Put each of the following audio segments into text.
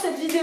cette vidéo.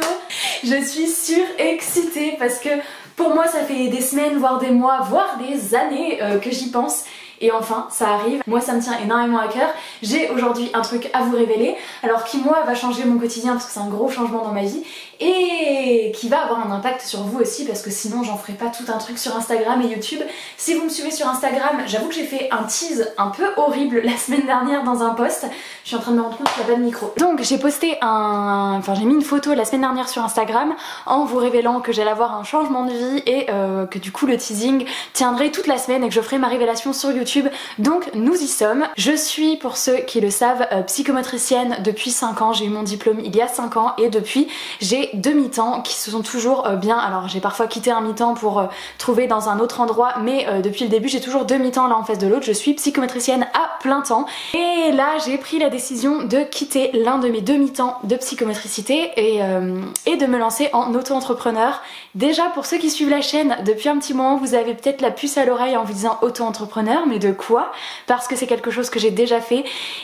Je suis surexcitée parce que pour moi ça fait des semaines, voire des mois, voire des années que j'y pense. Et enfin, ça arrive. Moi, ça me tient énormément à cœur. J'ai aujourd'hui un truc à vous révéler, alors qui, moi, va changer mon quotidien parce que c'est un gros changement dans ma vie et qui va avoir un impact sur vous aussi parce que sinon, j'en ferai pas tout un truc sur Instagram et YouTube. Si vous me suivez sur Instagram, j'avoue que j'ai fait un tease un peu horrible la semaine dernière dans un post. Je suis en train de me rendre compte qu'il n'y a pas de micro. Donc, j'ai posté j'ai mis une photo la semaine dernière sur Instagram en vous révélant que j'allais avoir un changement de vie et que du coup, le teasing tiendrait toute la semaine et que je ferai ma révélation sur YouTube. Donc nous y sommes. Je suis, pour ceux qui le savent, psychomotricienne depuis 5 ans. J'ai eu mon diplôme il y a 5 ans et depuis j'ai 2 mi-temps qui se sont toujours bien. Alors j'ai parfois quitté un mi-temps pour trouver dans un autre endroit, mais depuis le début j'ai toujours 2 mi-temps l'un en face de l'autre. Je suis psychomotricienne à plein temps et là j'ai pris la décision de quitter l'un de mes 2 mi-temps de psychomotricité et de me lancer en auto-entrepreneur. Déjà, pour ceux qui suivent la chaîne depuis un petit moment, vous avez peut-être la puce à l'oreille en vous disant auto-entrepreneur, mais de quoi? Parce que c'est quelque chose que j'ai déjà fait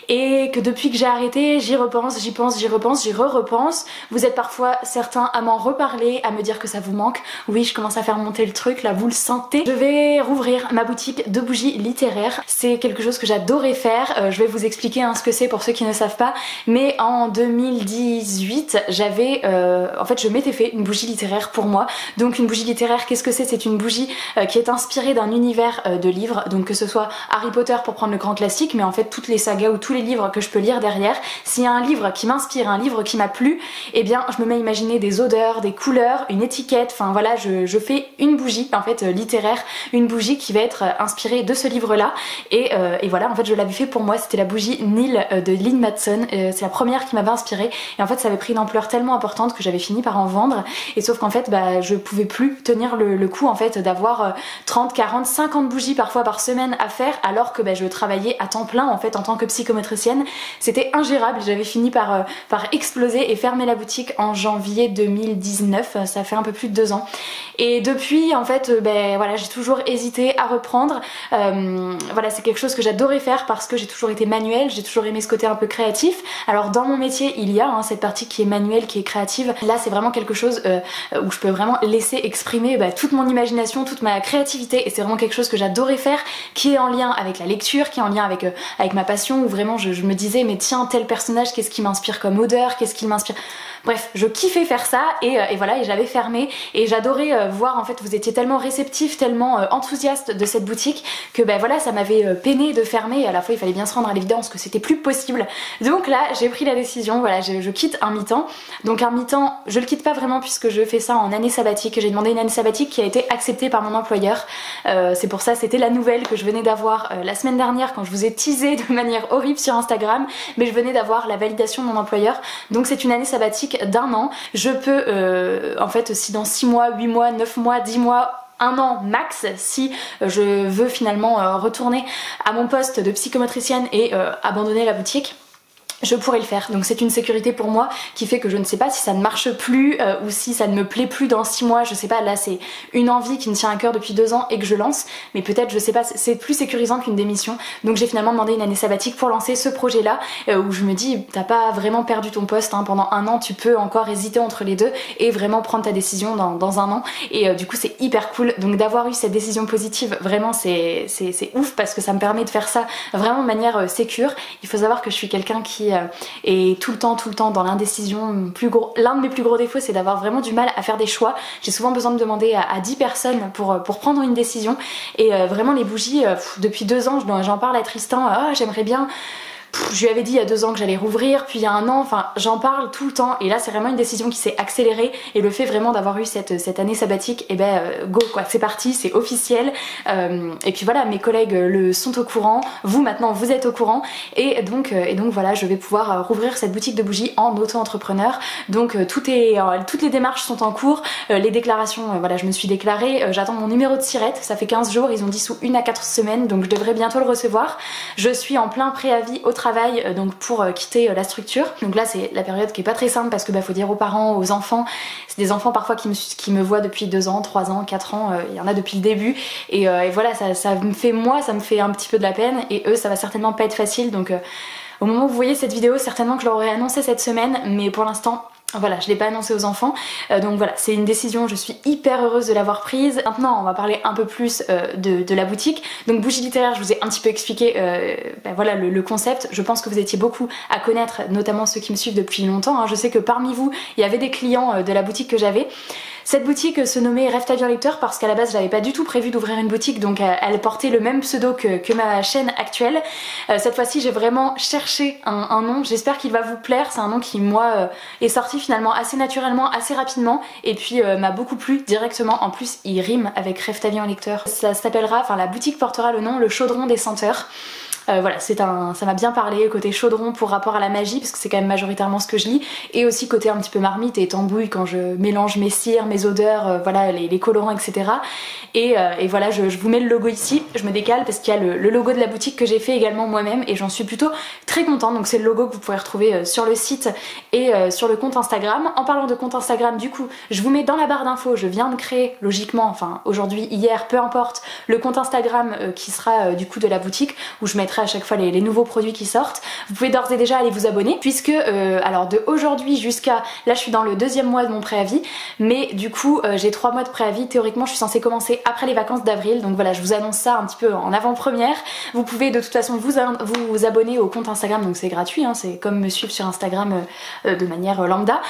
et que depuis que j'ai arrêté, j'y repense, j'y pense, j'y repense, j'y re-repense. Vous êtes parfois certains à m'en reparler, à me dire que ça vous manque. Oui, je commence à faire monter le truc, là vous le sentez. Je vais rouvrir ma boutique de bougies littéraires. C'est quelque chose que j'adorais faire. Je vais vous expliquer ce que c'est pour ceux qui ne savent pas. Mais en 2018, j'avais... en fait, je m'étais fait une bougie littéraire pour moi. Donc une bougie littéraire, qu'est-ce que c'est? C'est une bougie qui est inspirée d'un univers de livres. Donc que ce soit Harry Potter pour prendre le grand classique, mais en fait toutes les sagas ou tous les livres que je peux lire derrière. S'il y a un livre qui m'inspire, un livre qui m'a plu, eh bien je me mets à imaginer des odeurs, des couleurs, une étiquette, enfin voilà, je fais une bougie en fait littéraire, une bougie qui va être inspirée de ce livre là et voilà, en fait je l'avais fait pour moi, c'était la bougie Nil de Lynn Matson, c'est la première qui m'avait inspirée et en fait ça avait pris une ampleur tellement importante que j'avais fini par en vendre et sauf qu'en fait je pouvais plus tenir le coup en fait d'avoir 30, 40, 50 bougies parfois par semaine à faire alors que je travaillais à temps plein en fait en tant que psychomotricienne. C'était ingérable, j'avais fini par exploser et fermer la boutique en janvier 2019, ça fait un peu plus de 2 ans. Et depuis en fait voilà, j'ai toujours hésité à reprendre. Voilà, c'est quelque chose que j'adorais faire parce que j'ai toujours été manuelle, j'ai toujours aimé ce côté un peu créatif. Alors dans mon métier il y a cette partie qui est manuelle, qui est créative. Là c'est vraiment quelque chose où je peux vraiment laisser exprimer toute mon imagination, toute ma créativité et c'est vraiment quelque chose que j'adorais faire, qui est en lien avec la lecture, qui est en lien avec ma passion, où vraiment je me disais mais tiens, tel personnage, qu'est-ce qui m'inspire comme odeur, qu'est-ce qui m'inspire... Bref, je kiffais faire ça et voilà, et j'avais fermé et j'adorais voir en fait, vous étiez tellement réceptifs, tellement enthousiastes de cette boutique que voilà, ça m'avait peiné de fermer et à la fois il fallait bien se rendre à l'évidence que c'était plus possible. Donc là, j'ai pris la décision, voilà, je quitte un mi-temps. Donc un mi-temps, je le quitte pas vraiment puisque je fais ça en année sabbatique. J'ai demandé une année sabbatique qui a été acceptée par mon employeur. C'est pour ça, c'était la nouvelle que je venais d'avoir la semaine dernière quand je vous ai teasé de manière horrible sur Instagram, mais je venais d'avoir la validation de mon employeur. Donc c'est une année sabbatique d'1 an. Je peux en fait, si dans 6 mois, 8 mois, 9 mois, 10 mois, 1 an max, si je veux finalement retourner à mon poste de psychomotricienne et abandonner la boutique, je pourrais le faire. Donc c'est une sécurité pour moi qui fait que je ne sais pas si ça ne marche plus ou si ça ne me plaît plus dans 6 mois, je sais pas, là c'est une envie qui me tient à cœur depuis 2 ans et que je lance, mais peut-être, je sais pas, c'est plus sécurisant qu'une démission. Donc j'ai finalement demandé une année sabbatique pour lancer ce projet là où je me dis t'as pas vraiment perdu ton poste, pendant 1 an tu peux encore hésiter entre les deux et vraiment prendre ta décision dans 1 an et du coup c'est hyper cool. Donc d'avoir eu cette décision positive, vraiment c'est ouf parce que ça me permet de faire ça vraiment de manière sécure. Il faut savoir que je suis quelqu'un qui et tout le temps dans l'indécision. L'un de mes plus gros défauts c'est d'avoir vraiment du mal à faire des choix. J'ai souvent besoin de demander à 10 personnes pour prendre une décision et vraiment les bougies, depuis 2 ans j'en parle à Tristan, j'aimerais bien... Je lui avais dit il y a 2 ans que j'allais rouvrir, puis il y a 1 an, enfin j'en parle tout le temps et là c'est vraiment une décision qui s'est accélérée et le fait vraiment d'avoir eu cette année sabbatique, et go quoi, c'est parti, c'est officiel et puis voilà, mes collègues le sont au courant, vous maintenant vous êtes au courant et donc voilà, je vais pouvoir rouvrir cette boutique de bougies en auto-entrepreneur. Donc toutes les démarches sont en cours, les déclarations, voilà, je me suis déclarée, j'attends mon numéro de SIRET, ça fait 15 jours, ils ont dit sous 1 à 4 semaines, donc je devrais bientôt le recevoir. Je suis en plein préavis au travail donc pour quitter la structure. Donc là c'est la période qui est pas très simple parce que faut dire aux parents, aux enfants, c'est des enfants parfois qui me voient depuis 2 ans, 3 ans, 4 ans, il y en a depuis le début et voilà, ça me fait, moi ça me fait un petit peu de la peine et eux ça va certainement pas être facile. Donc au moment où vous voyez cette vidéo, certainement que je leur aurais annoncé cette semaine, mais pour l'instant voilà, je l'ai pas annoncé aux enfants, donc voilà, c'est une décision, je suis hyper heureuse de l'avoir prise. Maintenant on va parler un peu plus de la boutique. Donc Bougie Littéraire, je vous ai un petit peu expliqué voilà, le concept. Je pense que vous étiez beaucoup à connaître, notamment ceux qui me suivent depuis longtemps, hein. Je sais que parmi vous, il y avait des clients de la boutique que j'avais. Cette boutique se nommait Rêve ta vie en lecteur parce qu'à la base j'avais pas du tout prévu d'ouvrir une boutique, donc elle portait le même pseudo que ma chaîne actuelle. Cette fois-ci j'ai vraiment cherché un nom, j'espère qu'il va vous plaire. C'est un nom qui moi est sorti finalement assez naturellement, assez rapidement, et puis m'a beaucoup plu directement. En plus il rime avec Rêve ta vie en lecteur. Ça s'appellera, enfin la boutique portera le nom Le Chaudron des Senteurs. Voilà, ça m'a bien parlé, côté chaudron pour rapport à la magie, parce que c'est quand même majoritairement ce que je lis, et aussi côté un petit peu marmite et tambouille quand je mélange mes cires, mes odeurs, voilà, les colorants, etc. Et voilà, je vous mets le logo ici, je me décale parce qu'il y a le logo de la boutique que j'ai fait également moi-même, et j'en suis plutôt très contente. Donc c'est le logo que vous pourrez retrouver sur le site et sur le compte Instagram. En parlant de compte Instagram, du coup, je vous mets dans la barre d'infos, je viens de créer logiquement, enfin aujourd'hui, hier, peu importe, le compte Instagram qui sera du coup de la boutique, où je mettrai à chaque fois les nouveaux produits qui sortent. Vous pouvez d'ores et déjà aller vous abonner, puisque alors de aujourd'hui jusqu'à là je suis dans le 2e mois de mon préavis, mais du coup j'ai 3 mois de préavis. Théoriquement je suis censée commencer après les vacances d'avril, donc voilà, je vous annonce ça un petit peu en avant-première. Vous pouvez de toute façon vous abonner au compte Instagram, donc c'est gratuit, hein, c'est comme me suivre sur Instagram de manière lambda,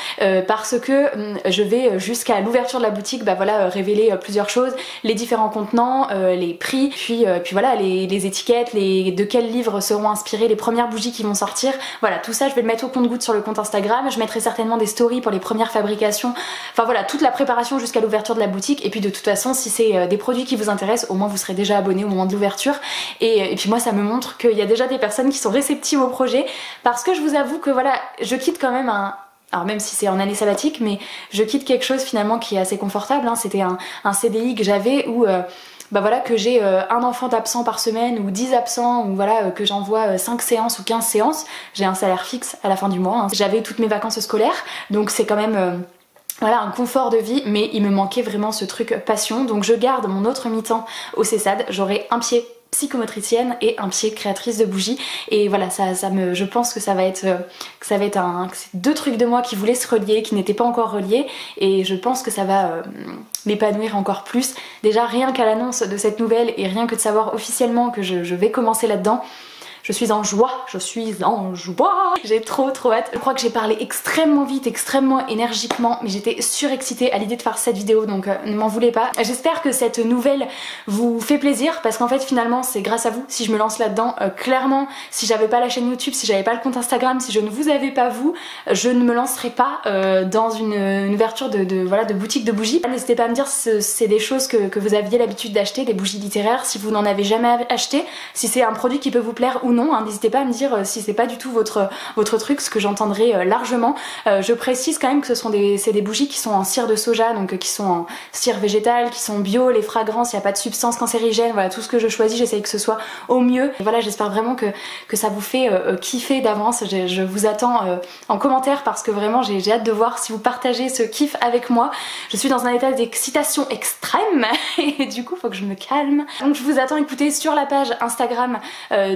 parce que je vais jusqu'à l'ouverture de la boutique, bah voilà, révéler plusieurs choses, les différents contenants, les prix, puis voilà, les étiquettes, de quels livres seront inspirés, les premières bougies qui vont sortir. Voilà, tout ça je vais le mettre au compte-gouttes sur le compte Instagram. Je mettrai certainement des stories pour les premières fabrications, enfin voilà, toute la préparation jusqu'à l'ouverture de la boutique. Et puis de toute façon, si c'est des produits qui vous intéressent, au moins vous serez déjà abonné au moment de l'ouverture. Et puis moi ça me montre qu'il y a déjà des personnes qui sont réceptives au projet, parce que je vous avoue que voilà, je quitte quand même alors même si c'est en année sabbatique, mais je quitte quelque chose finalement qui est assez confortable, hein. C'était un CDI que j'avais où bah voilà, que j'ai un enfant absent par semaine ou 10 absents, ou voilà, que j'envoie 5 séances ou 15 séances, j'ai un salaire fixe à la fin du mois, hein. J'avais toutes mes vacances scolaires, donc c'est quand même voilà, un confort de vie, mais il me manquait vraiment ce truc passion. Donc je garde mon autre mi-temps au CESAD, j'aurai un pied psychomotricienne et un pied créatrice de bougies, et voilà, je pense que ça va être deux trucs de moi qui voulaient se relier, qui n'étaient pas encore reliés, et je pense que ça va m'épanouir encore plus. Déjà rien qu'à l'annonce de cette nouvelle, et rien que de savoir officiellement que je vais commencer là-dedans, je suis en joie, j'ai trop hâte. Je crois que j'ai parlé extrêmement vite, extrêmement énergiquement, mais j'étais surexcitée à l'idée de faire cette vidéo, donc ne m'en voulez pas. J'espère que cette nouvelle vous fait plaisir, parce qu'en fait finalement c'est grâce à vous si je me lance là-dedans. Clairement, si j'avais pas la chaîne YouTube, si j'avais pas le compte Instagram, si je ne vous avais pas vous, je ne me lancerais pas dans une ouverture de boutique de bougies. N'hésitez pas à me dire si c'est des choses que vous aviez l'habitude d'acheter, des bougies littéraires, si vous n'en avez jamais acheté, si c'est un produit qui peut vous plaire ou non, hein. N'hésitez pas à me dire si c'est pas du tout votre truc, ce que j'entendrai largement. Je précise quand même que c'est des bougies qui sont en cire de soja, donc qui sont en cire végétale, qui sont bio, les fragrances, il n'y a pas de substances cancérigènes, voilà, tout ce que je choisis, j'essaye que ce soit au mieux. Et voilà, j'espère vraiment que ça vous fait kiffer d'avance. Je vous attends en commentaire, parce que vraiment j'ai hâte de voir si vous partagez ce kiff avec moi. Je suis dans un état d'excitation extrême et du coup faut que je me calme. Donc je vous attends, écoutez, sur la page Instagram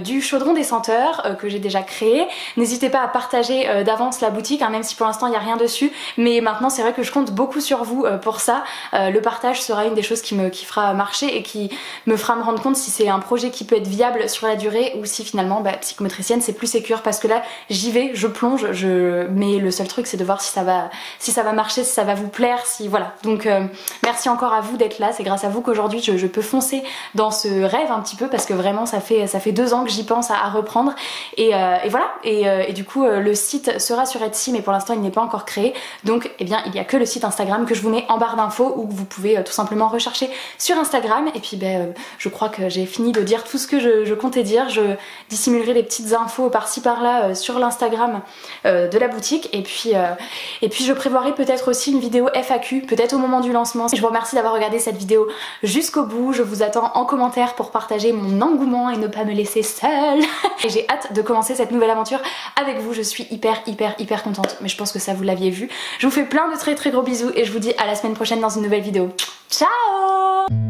du Chaudron des Senteurs que j'ai déjà créé. N'hésitez pas à partager d'avance la boutique, hein, même si pour l'instant il n'y a rien dessus, mais maintenant c'est vrai que je compte beaucoup sur vous pour ça. Le partage sera une des choses qui fera marcher et qui me fera me rendre compte si c'est un projet qui peut être viable sur la durée, ou si finalement psychomotricienne c'est plus sécure, parce que là j'y vais, je plonge, mais le seul truc c'est de voir si ça va marcher, si ça va vous plaire, si voilà. Donc merci encore à vous d'être là, c'est grâce à vous qu'aujourd'hui je peux foncer dans ce rêve un petit peu, parce que vraiment ça fait 2 ans que j'y pense à reprendre, et voilà, et du coup le site sera sur Etsy, mais pour l'instant il n'est pas encore créé, donc eh bien il n'y a que le site Instagram que je vous mets en barre d'infos, où vous pouvez tout simplement rechercher sur Instagram. Et puis je crois que j'ai fini de dire tout ce que je comptais dire. Je dissimulerai les petites infos par-ci par-là sur l'Instagram de la boutique, et puis je prévoirai peut-être aussi une vidéo FAQ, peut-être au moment du lancement. Je vous remercie d'avoir regardé cette vidéo jusqu'au bout, je vous attends en commentaire pour partager mon engouement et ne pas me laisser seule. Et j'ai hâte de commencer cette nouvelle aventure avec vous, je suis hyper contente, mais je pense que ça vous l'aviez vu. Je vous fais plein de très gros bisous, et je vous dis à la semaine prochaine dans une nouvelle vidéo. Ciao!